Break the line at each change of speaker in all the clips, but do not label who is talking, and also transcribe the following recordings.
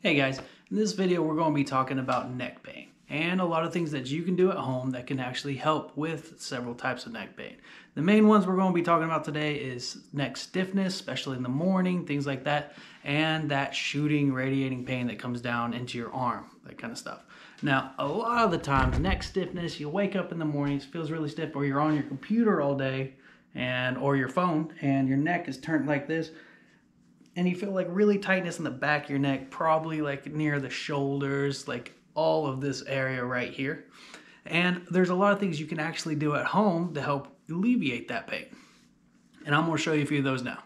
Hey guys, in this video we're going to be talking about neck pain and a lot of things that you can do at home that can actually help with several types of neck pain. The main ones we're going to be talking about today is neck stiffness, especially in the morning, things like that, and that shooting, radiating pain that comes down into your arm, that kind of stuff. Now, a lot of the times, neck stiffness, you wake up in the morning, it feels really stiff, or you're on your computer all day or your phone and your neck is turned like this. And you feel like really tightness in the back of your neck, probably like near the shoulders, like all of this area right here. And there's a lot of things you can actually do at home to help alleviate that pain. And I'm going to show you a few of those now.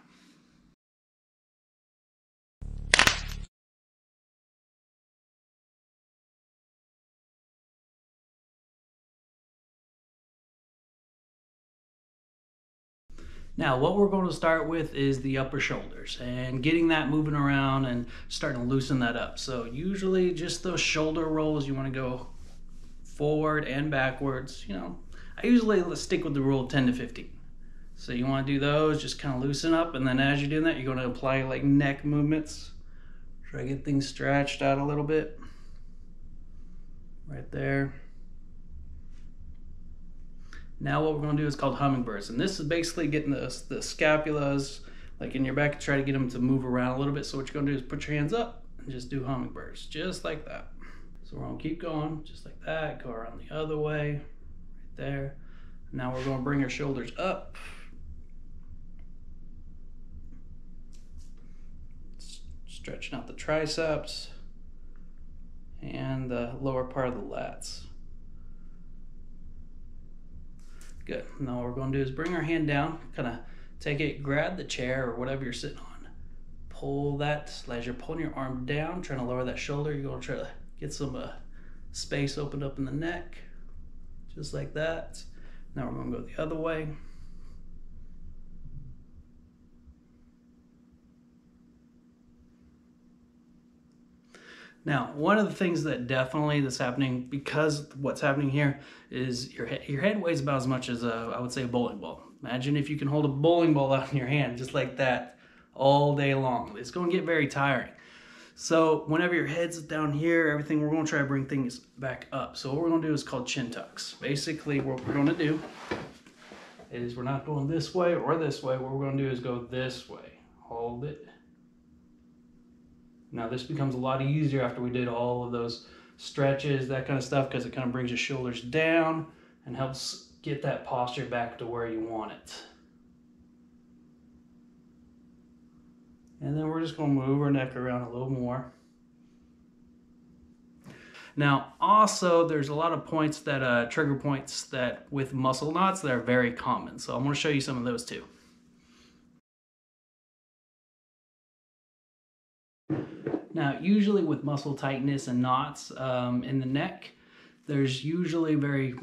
Now, what we're going to start with is the upper shoulders and getting that moving around and starting to loosen that up. So usually just those shoulder rolls, you want to go forward and backwards. I usually stick with the rule of 10 to 15. So you want to do those, just kind of loosen up, and then as you're doing that, you're going to apply like neck movements. Try to get things stretched out a little bit. Right there. Now what we're going to do is called hummingbirds, and this is basically getting the scapulas like in your back, try to get them to move around a little bit. So what you're going to do is put your hands up and just do hummingbirds, just like that. So we're going to keep going, just like that, go around the other way, right there. Now we're going to bring our shoulders up. Stretching out the triceps and the lower part of the lats. Good. Now what we're going to do is bring our hand down, kind of take it, grab the chair or whatever you're sitting on. Pull that, as you're pulling your arm down, trying to lower that shoulder, you're going to try to get some space opened up in the neck, just like that. Now we're going to go the other way. Now, one of the things that definitely that's happening, because what's happening here is your head weighs about as much as I would say a bowling ball. Imagine if you can hold a bowling ball out in your hand just like that all day long. It's going to get very tiring. So whenever your head's down here, everything, we're going to try to bring things back up. So what we're going to do is called chin tucks. Basically, what we're going to do is we're not going this way or this way. What we're going to do is go this way. Hold it. Now this becomes a lot easier after we did all of those stretches, that kind of stuff, because it kind of brings your shoulders down and helps get that posture back to where you want it. And then we're just going to move our neck around a little more. Now also there's a lot of points that trigger points that with muscle knots that are very common. So I'm going to show you some of those too. Now, usually with muscle tightness and knots in the neck, there's usually very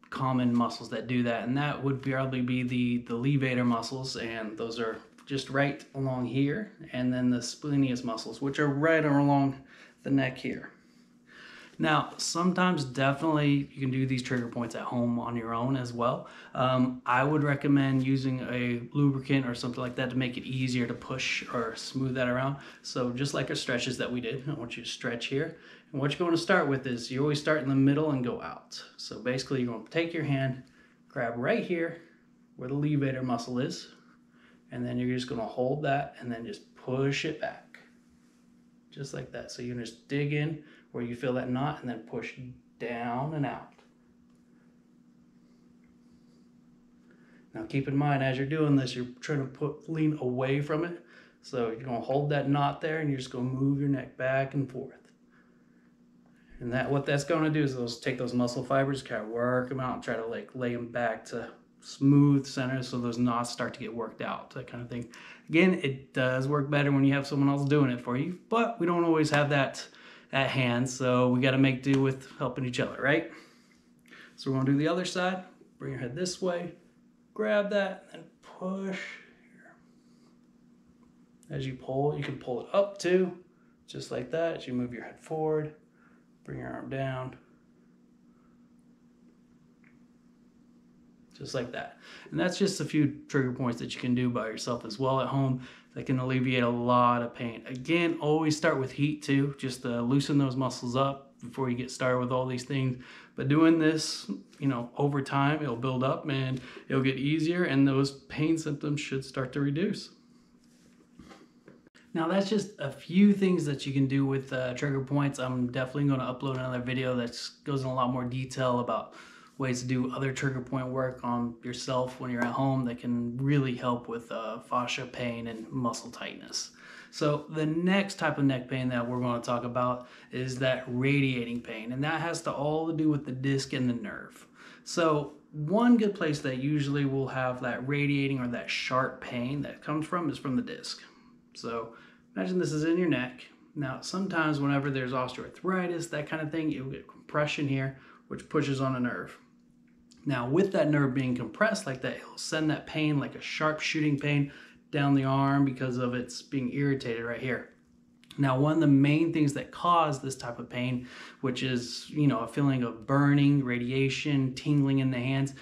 common muscles that do that, and that would probably be the levator muscles, and those are just right along here, and then the splenius muscles, which are right along the neck here. Now, sometimes definitely you can do these trigger points at home on your own as well. I would recommend using a lubricant or something like that to make it easier to push or smooth that around. So just like our stretches that we did, I want you to stretch here. And what you're going to start with is you always start in the middle and go out. So basically you're going to take your hand, grab right here where the levator muscle is, and then you're just going to hold that and then just push it back. Just like that. So you can just dig in where you feel that knot and then push down and out. Now keep in mind, as you're doing this, you're trying to lean away from it. So you're going to hold that knot there and you're just going to move your neck back and forth. And what that's going to do is take those muscle fibers, kind of work them out and try to like lay them back to smooth center so those knots start to get worked out, that kind of thing. Again, it does work better when you have someone else doing it for you, but we don't always have that at hand, so we got to make do with helping each other, right? So we're going to do the other side. Bring your head this way, grab that, and push here. As you pull, you can pull it up too, just like that. As you move your head forward, bring your arm down. just like that. And that's just a few trigger points that you can do by yourself as well at home that can alleviate a lot of pain. Again, always start with heat too, just to loosen those muscles up before you get started with all these things. But doing this, you know, over time, it'll build up and it'll get easier, and those pain symptoms should start to reduce. Now that's just a few things that you can do with trigger points. I'm definitely going to upload another video that goes in a lot more detail about ways to do other trigger point work on yourself when you're at home that can really help with fascia pain and muscle tightness. So the next type of neck pain that we're going to talk about is that radiating pain, and that has to all to do with the disc and the nerve. So one good place that usually will have that radiating or that sharp pain that comes from is from the disc. So imagine this is in your neck. Now sometimes whenever there's osteoarthritis, that kind of thing, you'll get compression here, which pushes on a nerve. Now with that nerve being compressed like that, it'll send that pain like a sharp shooting pain down the arm because of it's being irritated right here. Now one of the main things that cause this type of pain, which is, you know, a feeling of burning, radiation, tingling in the hands,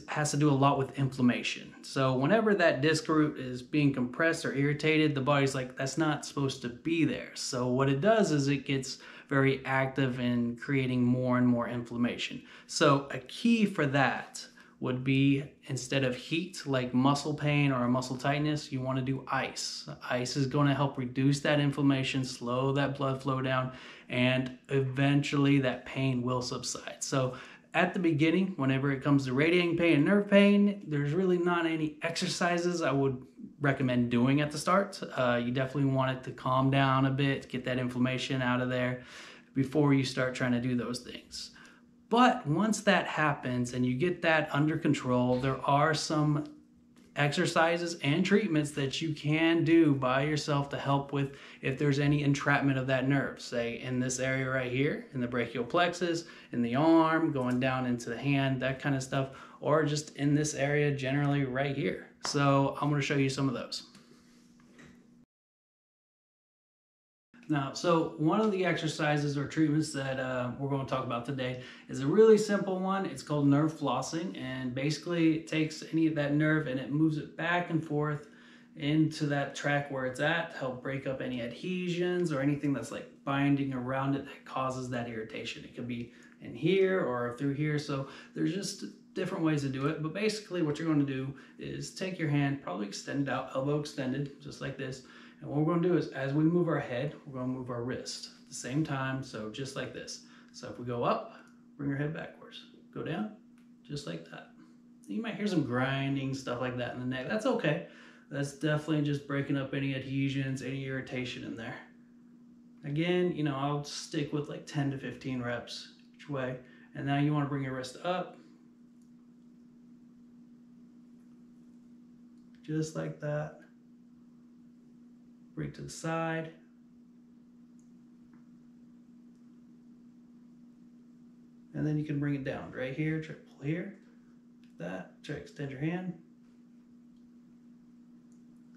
has to do a lot with inflammation. So whenever that disc root is being compressed or irritated, the body's like, that's not supposed to be there. So what it does is it gets very active in creating more and more inflammation. So a key for that would be, instead of heat like muscle pain or muscle tightness, you want to do ice. Ice is going to help reduce that inflammation, slow that blood flow down, and eventually that pain will subside. So at the beginning, whenever it comes to radiating pain and nerve pain, there's really not any exercises I would recommend doing at the start. You definitely want it to calm down a bit, get that inflammation out of there before you start trying to do those things. But once that happens and you get that under control, there are some exercises and treatments that you can do by yourself to help with if there's any entrapment of that nerve, say in this area right here, in the brachial plexus, in the arm, going down into the hand, that kind of stuff, or just in this area generally right here. So I'm going to show you some of those. Now, so one of the exercises or treatments that we're going to talk about today is a really simple one. It's called nerve flossing, and basically it takes any of that nerve and it moves it back and forth into that track where it's at to help break up any adhesions or anything that's like binding around it that causes that irritation. It could be in here or through here. So there's just different ways to do it, but basically what you're going to do is take your hand, probably extend it out, elbow extended, just like this. And what we're going to do is, as we move our head, we're going to move our wrist at the same time, so just like this. So if we go up, bring your head backwards. Go down, just like that. You might hear some grinding, stuff like that in the neck. That's okay. That's definitely just breaking up any adhesions, any irritation in there. Again, you know, I'll stick with like 10 to 15 reps each way. And now you want to bring your wrist up. Just like that. Bring it to the side. And then you can bring it down right here, try to pull here, that, try to extend your hand.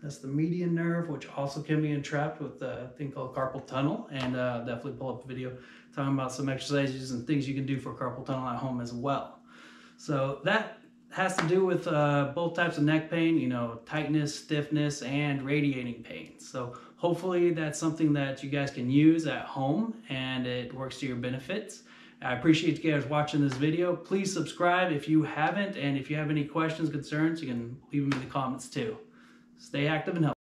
That's the median nerve, which also can be entrapped with a thing called carpal tunnel, and definitely pull up a video talking about some exercises and things you can do for carpal tunnel at home as well. So that has to do with both types of neck pain, you know, tightness, stiffness, and radiating pain. So hopefully that's something that you guys can use at home and it works to your benefits. I appreciate you guys watching this video. Please subscribe if you haven't, and if you have any questions, concerns, you can leave them in the comments too. Stay active and healthy.